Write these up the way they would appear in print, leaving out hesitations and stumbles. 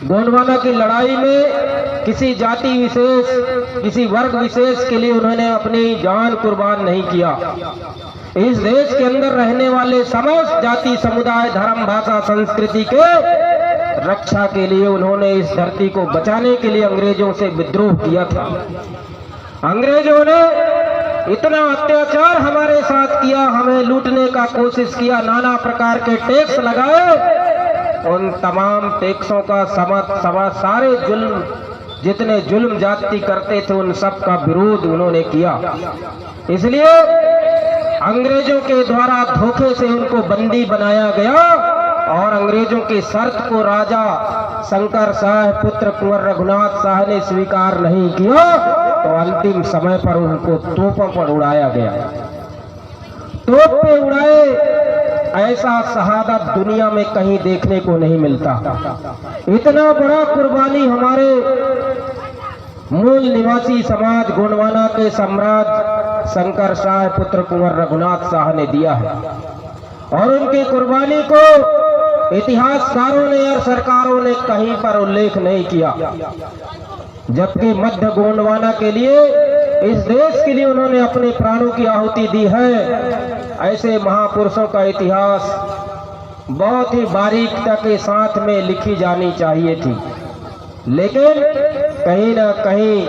गोंडवाना की लड़ाई में किसी जाति विशेष, किसी वर्ग विशेष के लिए उन्होंने अपनी जान कुर्बान नहीं किया। इस देश के अंदर रहने वाले समस्त जाति, समुदाय, धर्म, भाषा, संस्कृति के रक्षा के लिए उन्होंने इस धरती को बचाने के लिए अंग्रेजों से विद्रोह किया था। अंग्रेजों ने इतना अत्याचार हमारे साथ किया, हमें लूटने का कोशिश किया, नाना प्रकार के टैक्स लगाए। उन तमाम टैक्सों का सारे जुल्म, जितने जुल्म जाति करते थे उन सब का विरोध उन्होंने किया। इसलिए अंग्रेजों के द्वारा धोखे से उनको बंदी बनाया गया और अंग्रेजों की शर्त को राजा शंकर शाह पुत्र कुंवर रघुनाथ शाह ने स्वीकार नहीं किया, तो अंतिम समय पर उनको तोपों पर उड़ाया गया। तोप पे उड़ाए, ऐसा शहादत दुनिया में कहीं देखने को नहीं मिलता। इतना बड़ा कुर्बानी हमारे मूल निवासी समाज गोंडवाना के सम्राट शंकर शाह पुत्र कुंवर रघुनाथ शाह ने दिया है और उनकी कुर्बानी को इतिहासकारों ने और सरकारों ने कहीं पर उल्लेख नहीं किया, जबकि मध्य गोंडवाना के लिए, इस देश के लिए उन्होंने अपने प्राणों की आहुति दी है। ऐसे महापुरुषों का इतिहास बहुत ही बारीकता के साथ में लिखी जानी चाहिए थी, लेकिन कहीं ना कहीं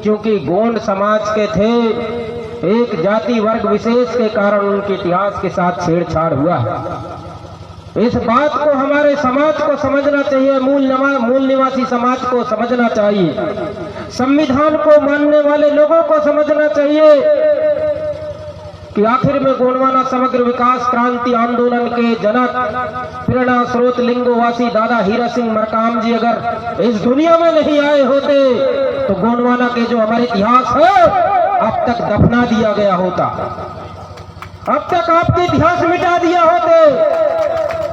क्योंकि गोंड समाज के थे, एक जाति वर्ग विशेष के कारण उनके इतिहास के साथ छेड़छाड़ हुआ है। इस बात को हमारे समाज को समझना चाहिए, मूल निवासी समाज को समझना चाहिए, संविधान को मानने वाले लोगों को समझना चाहिए कि आखिर में गोंडवाना समग्र विकास क्रांति आंदोलन के जनक, प्रेरणा स्रोत, लिंगोवासी दादा हीरा सिंह मरकाम जी अगर इस दुनिया में नहीं आए होते तो गोंडवाना के जो हमारे इतिहास है अब तक दफना दिया गया होता, अब तक आपके इतिहास मिटा दिया होते,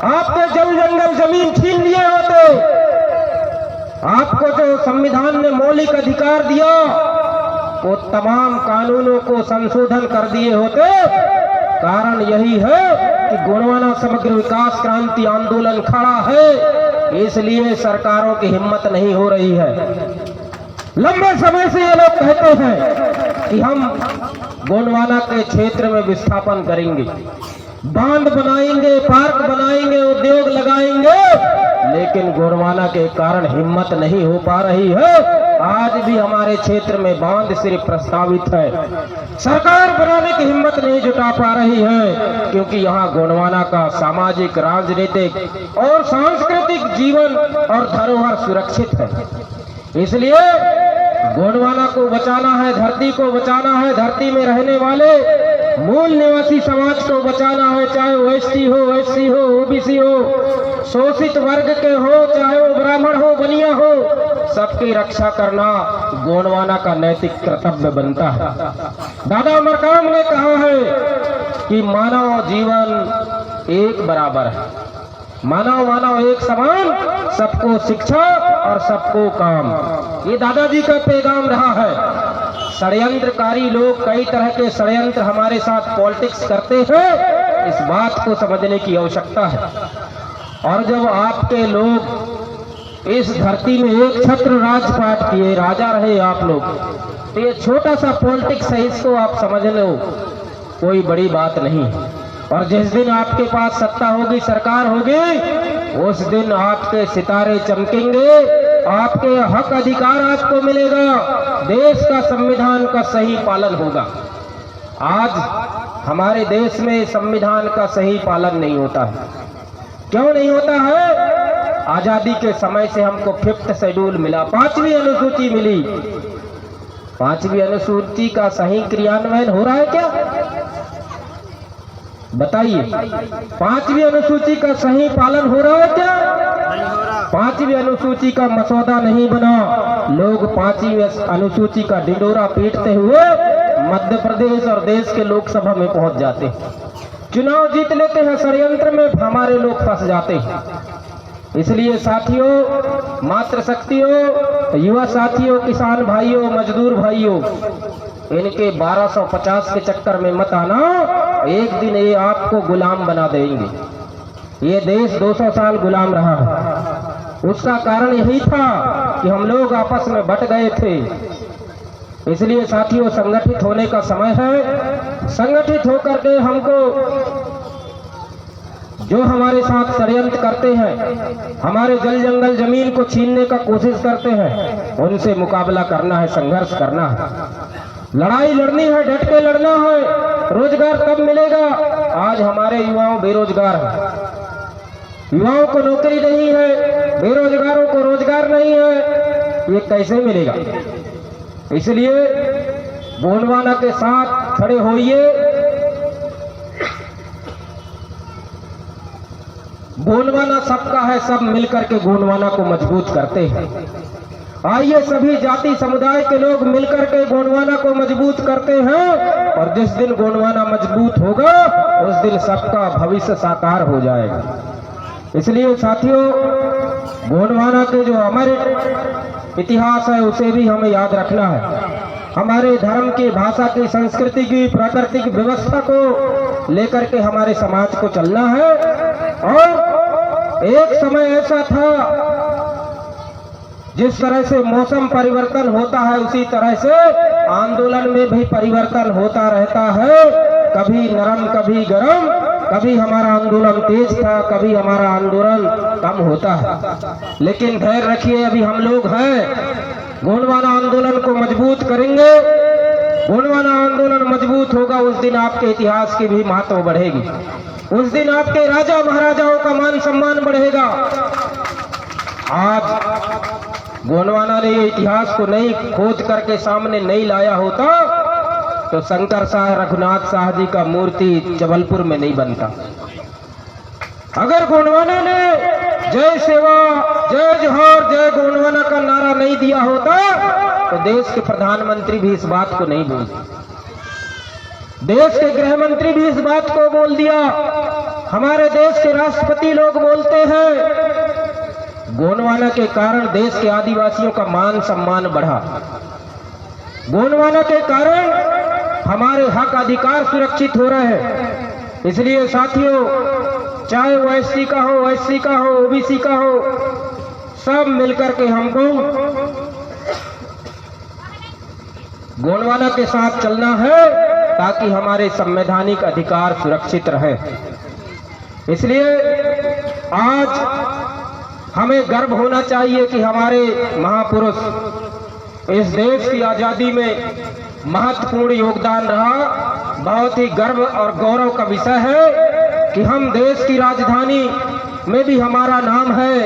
आपके जल जंगल जमीन छीन लिए होते, आपको जो संविधान ने मौलिक अधिकार दिया वो तमाम कानूनों को संशोधन कर दिए होते। कारण यही है कि गोंडवाना समग्र विकास क्रांति आंदोलन खड़ा है, इसलिए सरकारों की हिम्मत नहीं हो रही है। लंबे समय से ये लोग कहते हैं कि हम गोंडवाना के क्षेत्र में विस्थापन करेंगे, बांध बनाएंगे, पार्क बनाएंगे, उद्योग लगाएंगे, लेकिन गोंडवाना के कारण हिम्मत नहीं हो पा रही है। आज भी हमारे क्षेत्र में बांध सिर्फ प्रस्तावित है, सरकार बनाने की हिम्मत नहीं जुटा पा रही है, क्योंकि यहाँ गोंडवाना का सामाजिक, राजनीतिक और सांस्कृतिक जीवन और धरोहर सुरक्षित है। इसलिए गोंडवाना को बचाना है, धरती को बचाना है, धरती में रहने वाले मूल निवासी समाज को बचाना है, चाहे वो एसटी हो, एससी हो, ओबीसी हो, शोषित वर्ग के हो, चाहे वो ब्राह्मण हो, बनिया हो, सबकी रक्षा करना गोंडवाना का नैतिक कर्तव्य बनता है। दादा मरकाम ने कहा है कि मानव जीवन एक बराबर है, मानव एक समान, सबको शिक्षा और सबको काम। ये दादाजी का पैगाम रहा है। षड्यंत्रकारी लोग कई तरह के षड्यंत्र हमारे साथ पॉलिटिक्स करते हैं, इस बात को समझने की आवश्यकता है। और जब आपके लोग इस धरती में एक छत्र राजपाट किए, राजा रहे आप लोग, तो ये छोटा सा पॉलिटिक्स है, इसको आप समझ लो, कोई बड़ी बात नहीं। और जिस दिन आपके पास सत्ता होगी, सरकार होगी, उस दिन आपके सितारे चमकेंगे, आपके हक अधिकार आपको मिलेगा, देश का संविधान का सही पालन होगा। आज हमारे देश में संविधान का सही पालन नहीं होता है। क्यों नहीं होता है? आजादी के समय से हमको 5th शेड्यूल मिला, 5वीं अनुसूची मिली, 5वीं अनुसूची का सही क्रियान्वयन हो रहा है क्या? बताइए, 5वीं अनुसूची का सही पालन हो रहा है क्या? 5वीं अनुसूची का मसौदा नहीं बना, लोग 5वीं अनुसूची का ढिंडोरा पीटते हुए मध्य प्रदेश और देश के लोकसभा में पहुंच जाते हैं, चुनाव जीत लेते हैं, षड्यंत्र में हमारे लोग फंस जाते हैं। इसलिए साथियों, मातृशक्तियों, युवा साथियों, किसान भाइयों, मजदूर भाइयों, इनके 1250 के चक्कर में मत आना, एक दिन ये आपको गुलाम बना देंगे। ये देश 200 साल गुलाम रहा है। उसका कारण यही था कि हम लोग आपस में बट गए थे। इसलिए साथियों, संगठित होने का समय है। संगठित होकर के हमको जो हमारे साथ षड्यंत्र करते हैं, हमारे जल जंगल जमीन को छीनने का कोशिश करते हैं, उनसे मुकाबला करना है, संघर्ष करना है, लड़ाई लड़नी है, डट के लड़ना है। रोजगार कब मिलेगा? आज हमारे युवाओं बेरोजगार हैं, युवाओं को नौकरी नहीं है, बेरोजगारों को रोजगार नहीं है, ये कैसे मिलेगा? इसलिए गोंडवाना के साथ खड़े होइए। गोंडवाना सबका है, सब मिलकर के गोंडवाना को मजबूत करते हैं। आइए सभी जाति समुदाय के लोग मिलकर के गोंडवाना को मजबूत करते हैं, और जिस दिन गोंडवाना मजबूत होगा उस दिन सबका भविष्य साकार हो जाएगा। इसलिए साथियों, गोंडवाना के जो अमर इतिहास है उसे भी हमें याद रखना है। हमारे धर्म की, भाषा की, संस्कृति की, प्राकृतिक व्यवस्था को लेकर के हमारे समाज को चलना है। और एक समय ऐसा था, जिस तरह से मौसम परिवर्तन होता है उसी तरह से आंदोलन में भी परिवर्तन होता रहता है। कभी नरम, कभी गरम, कभी हमारा आंदोलन तेज था, कभी हमारा आंदोलन कम होता है। लेकिन धैर्य रखिए, अभी हम लोग हैं। गोंडवाना आंदोलन को मजबूत करेंगे। गोंडवाना आंदोलन मजबूत होगा, उस दिन आपके इतिहास की भी महत्व बढ़ेगी। उस दिन आपके राजा महाराजाओं का मान सम्मान बढ़ेगा। आज गोंडवाना ने ये इतिहास को नहीं खोज करके सामने नहीं लाया होता तो शंकर शाह, रघुनाथ शाह जी का मूर्ति जबलपुर में नहीं बनता। अगर गोंडवाना ने जय सेवा, जय जोहर, जय गोंडवाना का नारा नहीं दिया होता तो देश के प्रधानमंत्री भी इस बात को नहीं बोलते, देश के गृह मंत्री भी इस बात को बोल दिया, हमारे देश के राष्ट्रपति लोग बोलते हैं। गोंडवाना के कारण देश के आदिवासियों का मान सम्मान बढ़ा। गोंडवाना के कारण हमारे हक अधिकार सुरक्षित हो रहे हैं। इसलिए साथियों, चाहे वो एससी का हो, एससी का हो, ओबीसी का हो, सब मिलकर के हमको गोंडवाना के साथ चलना है ताकि हमारे संवैधानिक अधिकार सुरक्षित रहे। इसलिए आज हमें गर्व होना चाहिए कि हमारे महापुरुष इस देश की आजादी में महत्वपूर्ण योगदान रहा। बहुत ही गर्व और गौरव का विषय है कि हम देश की राजधानी में भी हमारा नाम है।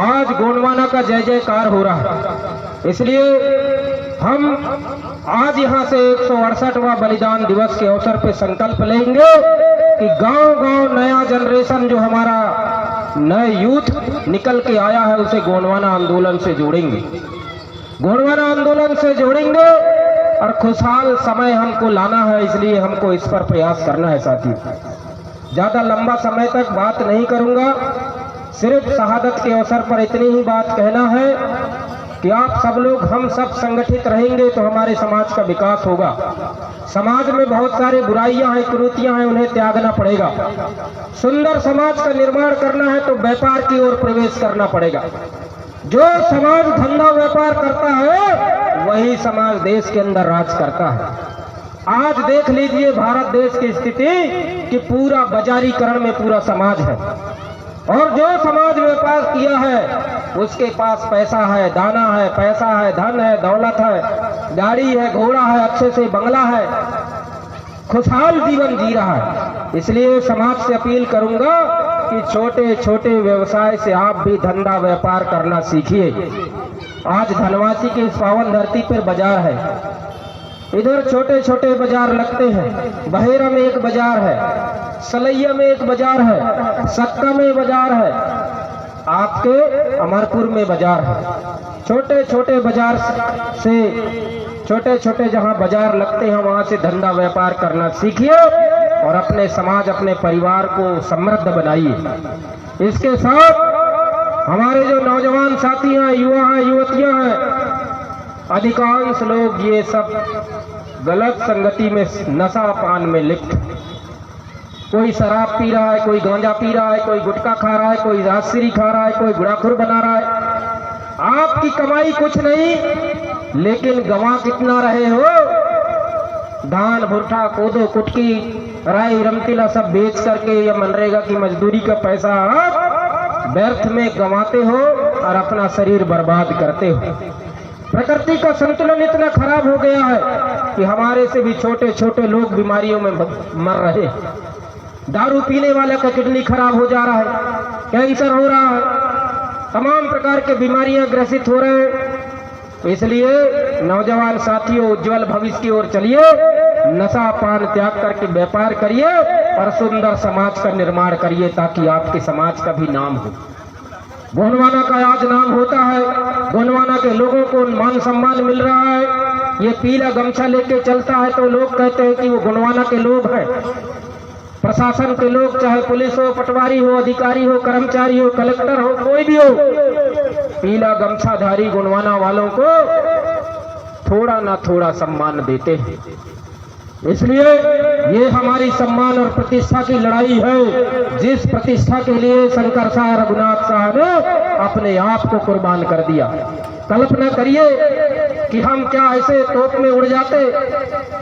आज गोंडवाना का जय जयकार हो रहा है। इसलिए हम आज यहाँ से 168वां बलिदान दिवस के अवसर पे संकल्प लेंगे कि गांव-गांव नया जनरेशन जो हमारा नए यूथ निकल के आया है उसे गोंडवाना आंदोलन से जोड़ेंगे, गोंडवाना आंदोलन से जोड़ेंगे और खुशहाल समय हमको लाना है। इसलिए हमको इस पर प्रयास करना है। साथियों, ज्यादा लंबा समय तक बात नहीं करूंगा, सिर्फ शहादत के अवसर पर इतनी ही बात कहना है कि आप सब लोग, हम सब संगठित रहेंगे तो हमारे समाज का विकास होगा। समाज में बहुत सारी बुराइयां हैं, कुरीतियां हैं, उन्हें त्यागना पड़ेगा। सुंदर समाज का निर्माण करना है तो व्यापार की ओर प्रवेश करना पड़ेगा। जो समाज धंधा व्यापार करता है वही समाज देश के अंदर राज करता है। आज देख लीजिए भारत देश की स्थिति कि पूरा बाजारीकरण में पूरा समाज है, और जो समाज व्यापार किया है उसके पास पैसा है, दाना है, पैसा है, धन है, दौलत है, गाड़ी है, घोड़ा है, अच्छे से बंगला है, खुशहाल जीवन जी रहा है। इसलिए समाज से अपील करूंगा कि छोटे छोटे व्यवसाय से आप भी धंधा व्यापार करना सीखिए। आज धनवासी की इस पावन धरती पर बाजार है, इधर छोटे छोटे बाजार लगते हैं। बहेरा में एक बाजार है, सलैया में एक बाजार है, सक्का में बाजार है, आपके अमरपुर में बाजार है। छोटे छोटे बाजार से, छोटे छोटे जहां बाजार लगते हैं वहां से धंधा व्यापार करना सीखिए और अपने समाज, अपने परिवार को समृद्ध बनाइए। इसके साथ हमारे जो नौजवान साथी हैं, युवा हैं, युवतियां हैं, अधिकांश लोग ये सब गलत संगति में, नशा पान में लिप्त। कोई शराब पी रहा है, कोई गांजा पी रहा है, कोई गुटखा खा रहा है, कोई राजश्री खा रहा है, कोई गुड़ाखुर बना रहा है। आपकी कमाई कुछ नहीं, लेकिन गंवा कितना रहे हो। धान भुट्टा कोदो कुटकी राई रमतीला सब बेच करके या मनरेगा की मजदूरी का पैसा आप व्यर्थ में गंवाते हो और अपना शरीर बर्बाद करते हो। प्रकृति का संतुलन इतना खराब हो गया है कि हमारे से भी छोटे छोटे लोग बीमारियों में मर रहे हैं। दारू पीने वाले का किडनी खराब हो जा रहा है, कैंसर हो रहा है, तमाम प्रकार के बीमारियां ग्रसित हो रहे हैं। तो इसलिए नौजवान साथियों, उज्जवल भविष्य की ओर चलिए, नशा पान त्याग करके व्यापार करिए और सुंदर समाज का निर्माण करिए, ताकि आपके समाज का भी नाम हो। गोंडवाना का आज नाम होता है, गोंडवाना के लोगों को मान सम्मान मिल रहा है। ये पीला गमछा लेके चलता है तो लोग कहते हैं कि वो गोंडवाना के लोग हैं। प्रशासन के लोग, चाहे पुलिस हो, पटवारी हो, अधिकारी हो, कर्मचारी हो, कलेक्टर हो, कोई भी हो, पीला गमछाधारी गोंडवाना वालों को थोड़ा ना थोड़ा सम्मान देते हैं। इसलिए ये हमारी सम्मान और प्रतिष्ठा की लड़ाई है, जिस प्रतिष्ठा के लिए शंकर शाह रघुनाथ साहब ने अपने आप को कुर्बान कर दिया। कल्पना करिए कि हम क्या ऐसे तोप में उड़ जाते,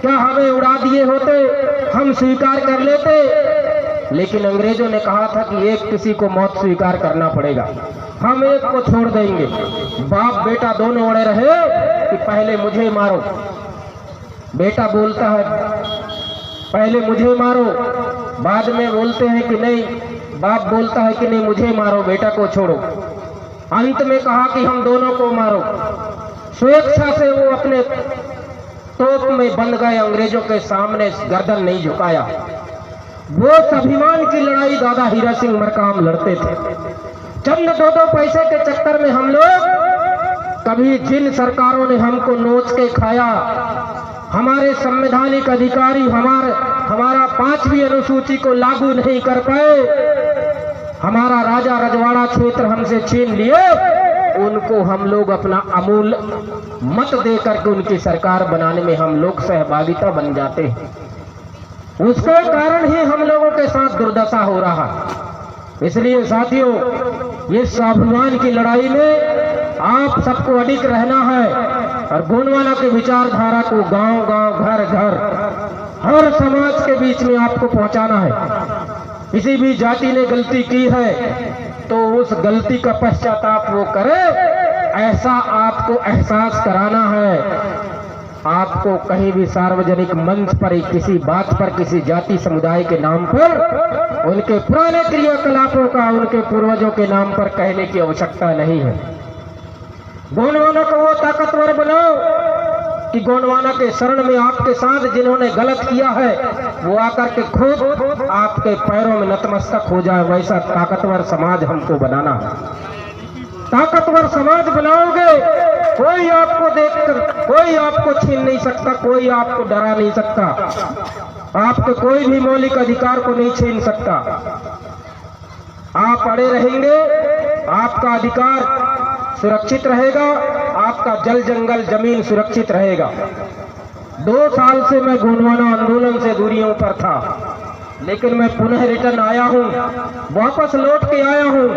क्या हमें उड़ा दिए होते, हम स्वीकार कर लेते। लेकिन अंग्रेजों ने कहा था कि एक किसी को मौत स्वीकार करना पड़ेगा, हम एक को छोड़ देंगे। बाप बेटा दोनों अड़े रहे कि पहले मुझे मारो। बेटा बोलता है पहले मुझे मारो, बाद में बोलते हैं कि नहीं, बाप बोलता है कि नहीं मुझे मारो, बेटा को छोड़ो। अंत में कहा कि हम दोनों को मारो। स्वेच्छा से वो अपने तोप में बंद गए, अंग्रेजों के सामने गर्दन नहीं झुकाया। वो स्वाभिमान की लड़ाई दादा हीरा सिंह मरकाम लड़ते थे। चंद दो पैसे के चक्कर में हम लोग, कभी जिन सरकारों ने हमको नोच के खाया, हमारे संवैधानिक अधिकारी हमारा 5वीं अनुसूची को लागू नहीं कर पाए, हमारा राजा रजवाड़ा क्षेत्र हमसे छीन लिए, उनको हम लोग अपना अमूल्य मत दे करके उनकी सरकार बनाने में हम लोग सहभागिता बन जाते हैं। उसके कारण ही हम लोगों के साथ दुर्दशा हो रहा। इसलिए साथियों, ये स्वाभिमान की लड़ाई में आप सबको अडिग रहना है और गोंडवाना के विचारधारा को गांव गांव, घर घर, हर समाज के बीच में आपको पहुंचाना है। किसी भी जाति ने गलती की है तो उस गलती का पश्चाताप वो करे, ऐसा आपको एहसास कराना है। आपको कहीं भी सार्वजनिक मंच पर किसी बात पर किसी जाति समुदाय के नाम पर, उनके पुराने क्रियाकलापों का उनके पूर्वजों के नाम पर कहने की आवश्यकता नहीं है। गोंडवाना को वो ताकतवर बनाओ कि गोंडवाना के शरण में आपके साथ जिन्होंने गलत किया है वो आकर के खुद आपके पैरों में नतमस्तक हो जाए। वैसा ताकतवर समाज हमको बनाना है। ताकतवर समाज बनाओगे, कोई आपको देखकर कोई आपको छीन नहीं सकता, कोई आपको डरा नहीं सकता, आपके कोई भी मौलिक अधिकार को नहीं छीन सकता। आप अड़े रहेंगे, आपका अधिकार सुरक्षित रहेगा, आपका जल जंगल जमीन सुरक्षित रहेगा। 2 साल से मैं गोंडवाना आंदोलन से दूरियों पर था, लेकिन मैं पुनः रिटर्न आया हूं, वापस लौट के आया हूं।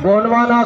गोंडवाना